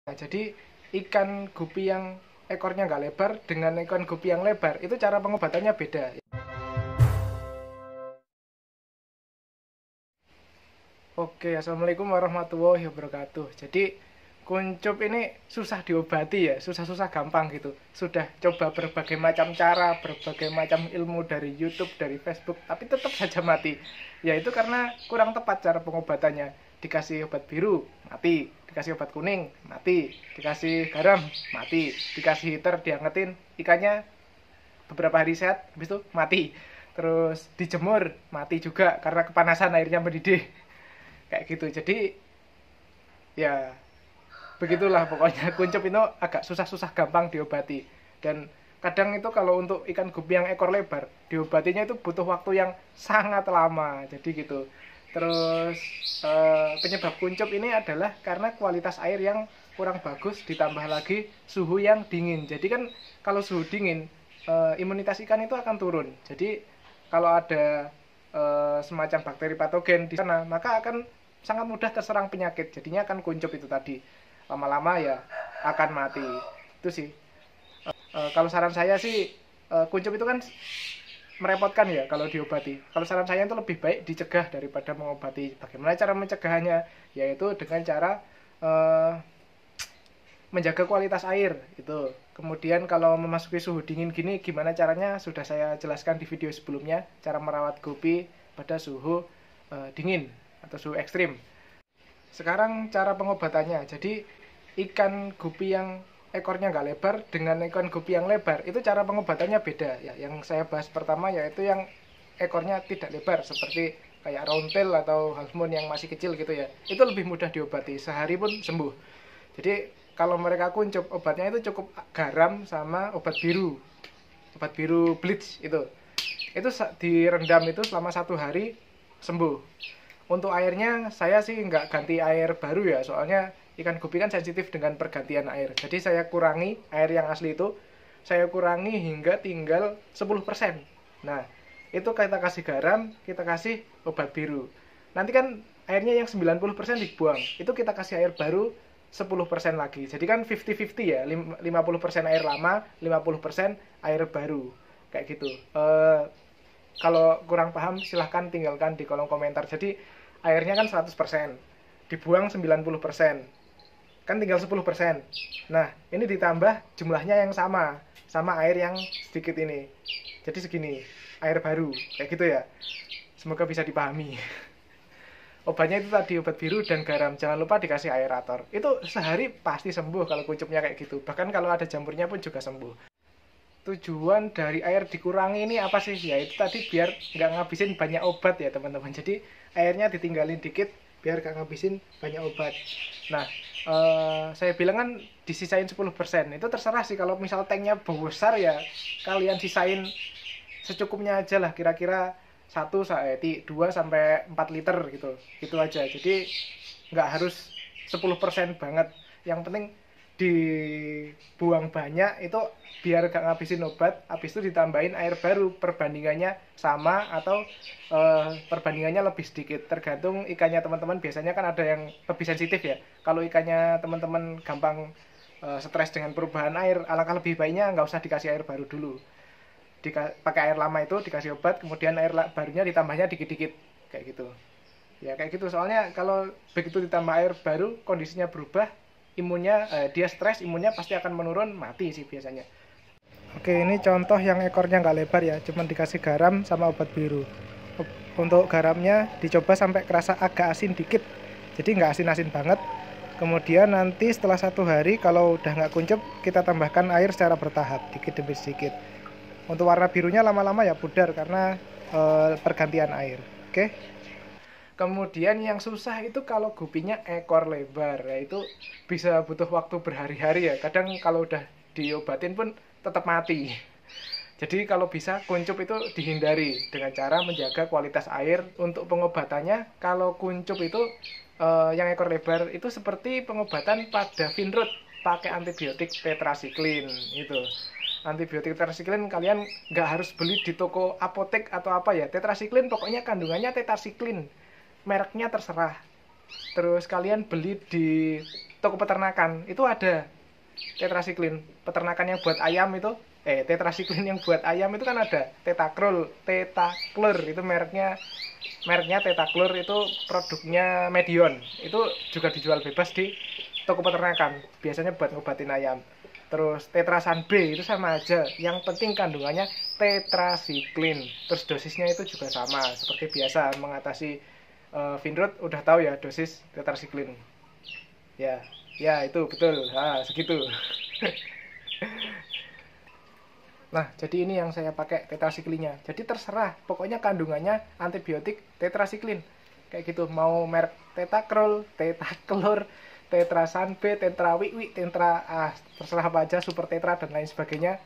Nah, jadi ikan gupi yang ekornya nggak lebar dengan ikan gupi yang lebar itu cara pengobatannya beda. Oke, assalamualaikum warahmatullahi wabarakatuh. Jadi kuncup ini susah diobati ya, susah-susah gampang gitu. Sudah coba berbagai macam cara, berbagai macam ilmu dari YouTube, dari Facebook, tapi tetap saja mati. Ya itu karena kurang tepat cara pengobatannya. Dikasih obat biru, mati. Dikasih obat kuning, mati. Dikasih garam, mati. Dikasih heater, diangetin, ikannya beberapa hari sehat, habis itu mati. Terus dijemur, mati juga karena kepanasan airnya mendidih. Kayak gitu. Jadi ya begitulah pokoknya. Kuncup itu agak susah-susah gampang diobati. Dan kadang itu kalau untuk ikan gupi yang ekor lebar, diobatinya itu butuh waktu yang sangat lama. Jadi gitu. Terus penyebab kuncup ini adalah karena kualitas air yang kurang bagus, ditambah lagi suhu yang dingin. Jadi kan kalau suhu dingin, imunitas ikan itu akan turun. Jadi kalau ada semacam bakteri patogen di sana, maka akan sangat mudah terserang penyakit. Jadinya akan kuncup itu tadi. Lama-lama ya akan mati. Itu sih. Kalau saran saya sih, kuncup itu kan merepotkan ya kalau diobati. Kalau saran saya itu lebih baik dicegah daripada mengobati. Bagaimana cara mencegahnya? Yaitu dengan cara menjaga kualitas air itu. Kemudian kalau memasuki suhu dingin gini gimana caranya sudah saya jelaskan di video sebelumnya, cara merawat gupi pada suhu dingin atau suhu ekstrim. Sekarang cara pengobatannya. Jadi ikan gupi yang ekornya nggak lebar dengan ikan gupi yang lebar itu cara pengobatannya beda ya. Yang saya bahas pertama yaitu yang ekornya tidak lebar seperti kayak roundtail atau halfmoon yang masih kecil gitu ya. Itu lebih mudah diobati, sehari pun sembuh. Jadi kalau mereka kuncup, obatnya itu cukup garam sama obat biru bleach itu direndam itu selama 1 hari sembuh. Untuk airnya saya sih nggak ganti air baru ya, soalnya ikan gupi kan sensitif dengan pergantian air. Jadi saya kurangi air yang asli itu, saya kurangi hingga tinggal 10%. Nah, itu kita kasih garam, kita kasih obat biru. Nanti kan airnya yang 90% dibuang, itu kita kasih air baru 10% lagi. Jadi kan 50-50 ya, 50% air lama, 50% air baru. Kayak gitu. Kalau kurang paham silahkan tinggalkan di kolom komentar. Jadi airnya kan 100%, dibuang 90%, kan tinggal 10%. Nah, ini ditambah jumlahnya yang sama air yang sedikit ini. Jadi segini, air baru, kayak gitu ya. Semoga bisa dipahami. Obatnya itu tadi obat biru dan garam. Jangan lupa dikasih aerator. Itu sehari pasti sembuh kalau kuncupnya kayak gitu. Bahkan kalau ada jamurnya pun juga sembuh. Tujuan dari air dikurangi ini apa sih? Ya itu tadi biar nggak ngabisin banyak obat ya teman-teman. Jadi airnya ditinggalin dikit biar nggak ngabisin banyak obat. Nah, saya bilang kan disisain 10%. Itu terserah sih, kalau misal tanknya besar ya kalian sisain secukupnya aja lah, kira-kira 2 sampai 4 liter gitu. Itu aja. Jadi nggak harus 10% banget. Yang penting dibuang banyak itu biar gak ngabisin obat, habis itu ditambahin air baru, perbandingannya sama atau perbandingannya lebih sedikit, tergantung ikannya teman-teman. Biasanya kan ada yang lebih sensitif ya. Kalau ikannya teman-teman gampang stres dengan perubahan air, alangkah lebih baiknya nggak usah dikasih air baru dulu, pakai air lama itu dikasih obat, kemudian air barunya ditambahnya dikit-dikit kayak gitu ya. Kayak gitu, soalnya kalau begitu ditambah air baru kondisinya berubah, imunnya dia stres, imunnya pasti akan menurun, mati sih biasanya. Oke, ini contoh yang ekornya nggak lebar ya, cuman dikasih garam sama obat biru. Untuk garamnya dicoba sampai kerasa agak asin dikit, jadi nggak asin-asin banget. Kemudian nanti setelah 1 hari kalau udah nggak kuncup, kita tambahkan air secara bertahap, dikit demi sedikit. Untuk warna birunya lama-lama ya pudar karena pergantian air. Oke. Kemudian yang susah itu kalau gupinya ekor lebar, yaitu bisa butuh waktu berhari-hari ya. Kadang kalau udah diobatin pun tetap mati. Jadi kalau bisa kuncup itu dihindari dengan cara menjaga kualitas air. Untuk pengobatannya, kalau kuncup itu yang ekor lebar itu seperti pengobatan pada finrut, pakai antibiotik tetrasiklin itu. Antibiotik tetrasiklin kalian nggak harus beli di toko apotek atau apa ya. Tetrasiklin pokoknya kandungannya tetrasiklin, mereknya terserah. Terus kalian beli di toko peternakan itu ada tetrasiklin. Peternakan yang buat ayam itu tetrasiklin yang buat ayam itu kan ada Tetaklur itu mereknya Tetaklur, itu produknya Medion. Itu juga dijual bebas di toko peternakan, biasanya buat ngobatin ayam. Terus Tetrasan B itu sama aja, yang penting kandungannya tetrasiklin. Terus dosisnya itu juga sama, seperti biasa mengatasi Vinroot udah tahu ya dosis tetrasiklin. Ya itu betul, segitu. Nah, jadi ini yang saya pakai tetrasiklinnya. Jadi terserah, pokoknya kandungannya antibiotik tetrasiklin. Kayak gitu, mau merek Tetakrol, Tetaklur, Tetrasan B, Tetrawiwi, terserah apa aja, Super Tetra dan lain sebagainya.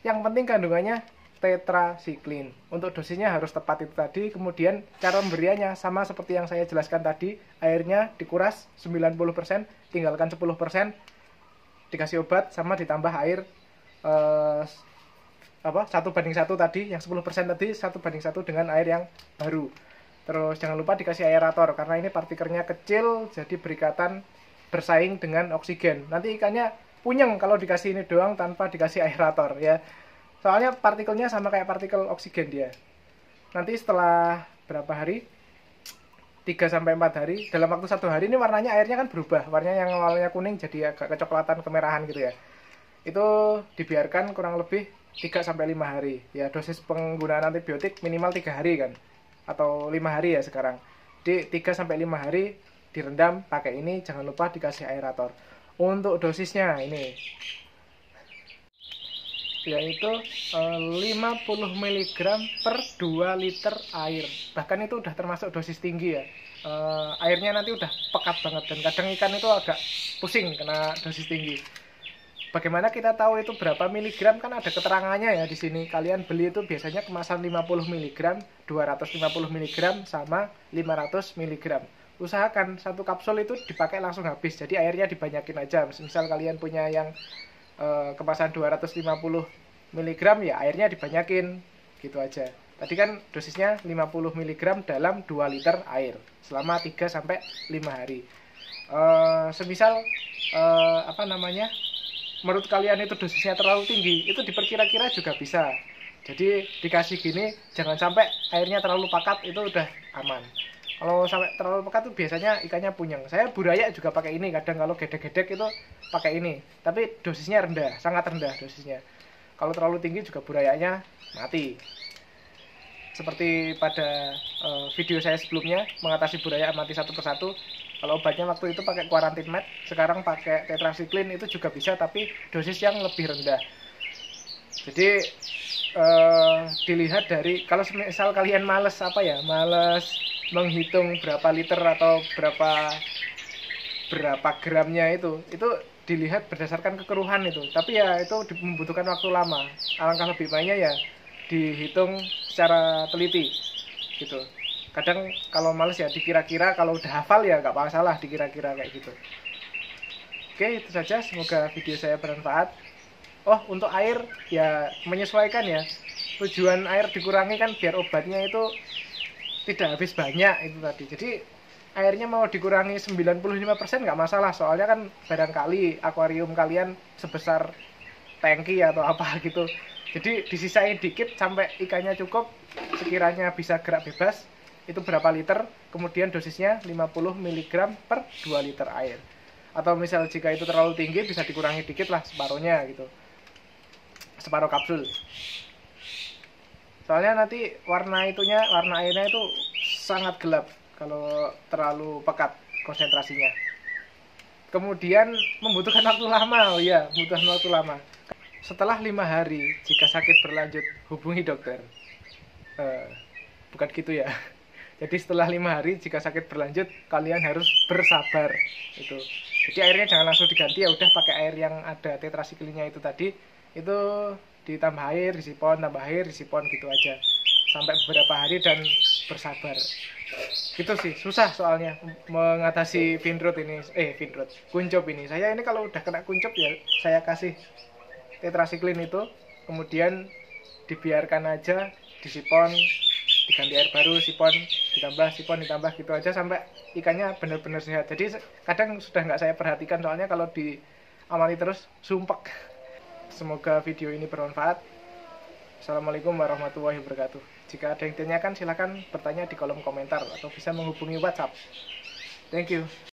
Yang penting kandungannya tetrasiklin. Untuk dosisnya harus tepat itu tadi. Kemudian cara pemberiannya sama seperti yang saya jelaskan tadi. Airnya dikuras 90%, tinggalkan 10%, dikasih obat sama ditambah air 1:1 tadi, yang 10% tadi 1:1 dengan air yang baru. Terus jangan lupa dikasih aerator karena ini partikelnya kecil, jadi berikatan bersaing dengan oksigen. Nanti ikannya punyeng kalau dikasih ini doang tanpa dikasih aerator ya. Soalnya partikelnya sama kayak partikel oksigen dia. Nanti setelah berapa hari? 3-4 hari. Dalam waktu 1 hari ini warnanya airnya kan berubah. Warnanya yang awalnya kuning jadi agak kecoklatan kemerahan gitu ya. Itu dibiarkan kurang lebih 3-5 hari. Ya dosis penggunaan antibiotik minimal 3 hari kan. Atau 5 hari ya sekarang. Di 3-5 hari direndam pakai ini, jangan lupa dikasih aerator. Untuk dosisnya ini yaitu 50 mg per 2 liter air. Bahkan itu udah termasuk dosis tinggi ya. Airnya nanti udah pekat banget dan kadang ikan itu agak pusing kena dosis tinggi. Bagaimana kita tahu itu berapa miligram? Kan ada keterangannya ya di sini. Kalian beli itu biasanya kemasan 50 mg, 250 mg sama 500 mg. Usahakan satu kapsul itu dipakai langsung habis. Jadi airnya dibanyakin aja. Misal kalian punya yang kemasan 250 mg ya airnya dibanyakin gitu aja. Tadi kan dosisnya 50 mg dalam 2 liter air selama 3-5 hari. Semisal menurut kalian itu dosisnya terlalu tinggi, itu diperkira-kira juga bisa. Jadi dikasih gini, jangan sampai airnya terlalu pekat, itu udah aman. Kalau sampai terlalu pekat tuh biasanya ikannya punyeng. Saya buraya juga pakai ini, kadang kalau gedek-gedek itu pakai ini. Tapi dosisnya rendah, sangat rendah dosisnya. Kalau terlalu tinggi juga burayanya mati. Seperti pada video saya sebelumnya, mengatasi buraya mati satu persatu. Kalau obatnya waktu itu pakai Quarantine Med, sekarang pakai tetrasiklin itu juga bisa, tapi dosis yang lebih rendah. Jadi dilihat dari, kalau misal kalian males menghitung berapa liter atau berapa gramnya itu dilihat berdasarkan kekeruhan itu. Tapi ya itu membutuhkan waktu lama. Alangkah lebih baiknya ya dihitung secara teliti gitu. Kadang kalau males ya dikira-kira, kalau udah hafal ya nggak masalah dikira-kira kayak gitu. Oke, itu saja, semoga video saya bermanfaat. Oh, untuk air ya menyesuaikan ya. Tujuan air dikurangi kan biar obatnya itu tidak habis banyak itu tadi. Jadi airnya mau dikurangi 95% nggak masalah, soalnya kan barangkali akuarium kalian sebesar tangki atau apa gitu. Jadi disisain dikit sampai ikannya cukup, sekiranya bisa gerak bebas. Itu berapa liter, kemudian dosisnya 50 mg per 2 liter air. Atau misal jika itu terlalu tinggi bisa dikurangi dikit lah, separuhnya gitu. Separuh kapsul. Soalnya nanti warna airnya itu sangat gelap kalau terlalu pekat konsentrasinya. Kemudian membutuhkan waktu lama, membutuhkan waktu lama. Setelah 5 hari, jika sakit berlanjut, hubungi dokter. Bukan gitu ya. Jadi setelah 5 hari, jika sakit berlanjut, kalian harus bersabar. Itu. Jadi airnya jangan langsung diganti, ya udah pakai air yang ada tetrasiklinnya itu tadi. Itu ditambah air, disipon, tambah air, disipon gitu aja. Sampai beberapa hari dan bersabar. Gitu sih, susah soalnya mengatasi kuncup ini. Saya ini kalau udah kena kuncup ya saya kasih tetrasiklin itu, kemudian dibiarkan aja, disipon, diganti air baru, sipon ditambah gitu aja sampai ikannya benar-benar sehat. Jadi kadang sudah nggak saya perhatikan soalnya kalau diamali terus sumpek. Semoga video ini bermanfaat. Assalamualaikum warahmatullahi wabarakatuh. Jika ada yang ditanyakan silahkan bertanya di kolom komentar atau bisa menghubungi WhatsApp. Thank you.